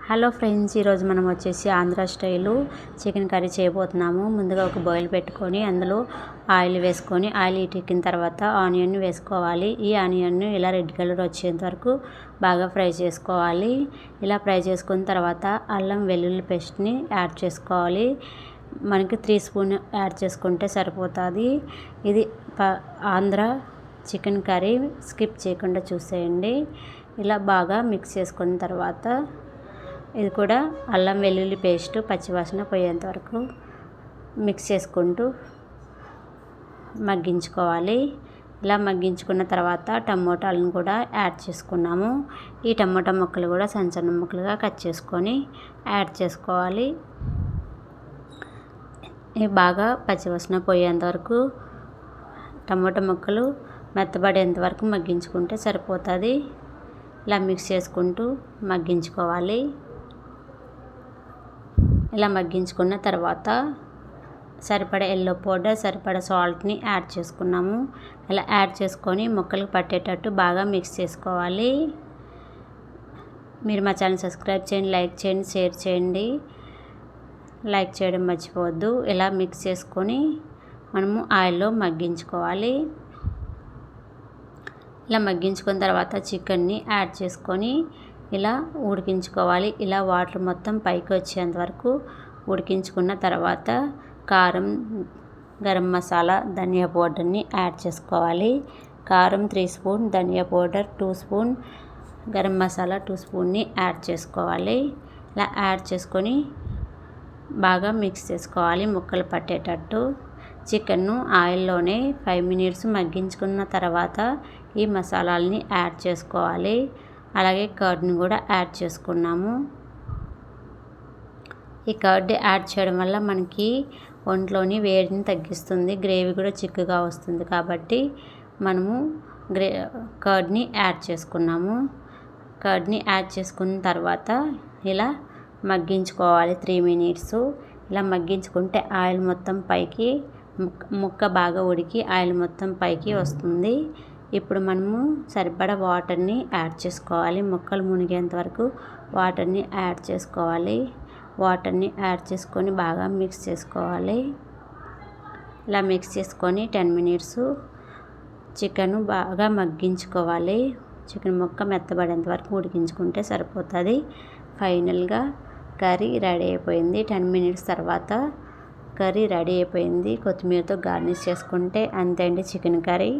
Hello friends, ఈరోజు మనం వచ్చేసి ఆంధ్ర స్టైలు చికెన్ కర్రీ చేయబోతున్నాము. ముందుగా ఒక బాయిల్ పెట్టుకొని అందులో ఆయిల్ వేసుకొని ఆయిల్ ఎక్కిన తర్వాత ఆనియన్ వేసుకోవాలి. ఈ ఆనియన్ ఇలా రెడ్ కలర్ వచ్చేంత వరకు బాగా ఫ్రై చేసుకోవాలి. ఇలా ఫ్రై చేసుకున్న తర్వాత అల్లం వెల్లుల్లి పేస్ట్ని యాడ్ చేసుకోవాలి. మనకి 3 స్పూన్ యాడ్ చేసుకుంటే సరిపోతుంది. ఇది ఆంధ్ర చికెన్ కర్రీ స్కిప్ చేయకుండా చూసేయండి. ఇలా బాగా మిక్స్ చేసుకున్న తర్వాత ఇది కూడా అల్లం వెల్లుల్లి పేస్ట్ పచ్చివాసన పోయేంత వరకు మిక్స్ చేసుకుంటూ మగ్గించుకోవాలి. ఇలా మగ్గించుకున్న తర్వాత టమోటాలను కూడా యాడ్ చేసుకున్నాము. ఈ టమోటా ముక్కలు కూడా సన్న ముక్కలుగా కట్ చేసుకొని యాడ్ చేసుకోవాలి. ఇవి బాగా పచ్చివాసన పోయేంత వరకు టమోటా ముక్కలు మెత్తబడేంత వరకు మగ్గించుకుంటే సరిపోతుంది. ఇలా మిక్స్ చేసుకుంటూ మగ్గించుకోవాలి. ఇలా మగ్గించుకున్న తర్వాత సరిపడా ఎల్లో పౌడర్, సరిపడా సాల్ట్ని యాడ్ చేసుకున్నాము. ఇలా యాడ్ చేసుకొని ముక్కలకు పట్టేటట్టు బాగా మిక్స్ చేసుకోవాలి. మీరు మా ఛానల్ సబ్స్క్రైబ్ చేయండి, లైక్ చేయండి, షేర్ చేయండి. లైక్ చేయడం మర్చిపోవద్దు. ఇలా మిక్స్ చేసుకొని మనము ఆయిల్లో మగ్గించుకోవాలి. ఇలా మగ్గించుకున్న తర్వాత చికెన్ని యాడ్ చేసుకొని ఇలా ఉడికించుకోవాలి. ఇలా వాటర్ మొత్తం పైకి వచ్చేంత వరకు ఉడికించుకున్న తర్వాత కారం, గరం మసాలా, ధనియా పౌడర్ని యాడ్ చేసుకోవాలి. కారం 3 స్పూన్, ధనియా పౌడర్ 2 స్పూన్, గరం మసాలా 2 స్పూన్ని యాడ్ చేసుకోవాలి. ఇలా యాడ్ చేసుకొని బాగా మిక్స్ చేసుకోవాలి ముక్కలు పట్టేటట్టు. చికెన్ను ఆయిల్లోనే 5 మినిట్స్ మగ్గించుకున్న తర్వాత ఈ మసాలాలని యాడ్ చేసుకోవాలి. అలాగే కర్డ్ని కూడా యాడ్ చేసుకున్నాము. ఈ కర్డ్ యాడ్ చేయడం వల్ల మనకి ఒంట్లోని వేడిని తగ్గిస్తుంది, గ్రేవీ కూడా చిక్కగా వస్తుంది. కాబట్టి మనము కర్డ్ని యాడ్ చేసుకున్నాము. కర్డ్ని యాడ్ చేసుకున్న తర్వాత ఇలా మగ్గించుకోవాలి 3 మినిట్స్. ఇలా మగ్గించుకుంటే ఆయిల్ మొత్తం పైకి ముక్క బాగా ఉడికి ఆయిల్ మొత్తం పైకి వస్తుంది. ఇప్పుడు మనము సరిపడా వాటర్ని యాడ్ చేసుకోవాలి. ముక్కలు మునిగేంత వరకు వాటర్ని యాడ్ చేసుకోవాలి. వాటర్ని యాడ్ చేసుకొని బాగా మిక్స్ చేసుకోవాలి. ఇలా మిక్స్ చేసుకొని 10 మినిట్స్ చికెన్ బాగా మగ్గించుకోవాలి. చికెన్ ముక్క మెత్తబడేంత వరకు ఉడికించుకుంటే సరిపోతుంది. ఫైనల్గా కర్రీ రెడీ అయిపోయింది. 10 మినిట్స్ తర్వాత కర్రీ రెడీ అయిపోయింది. కొత్తిమీరతో గార్నిష్ చేసుకుంటే అంతే అండి చికెన్ కర్రీ.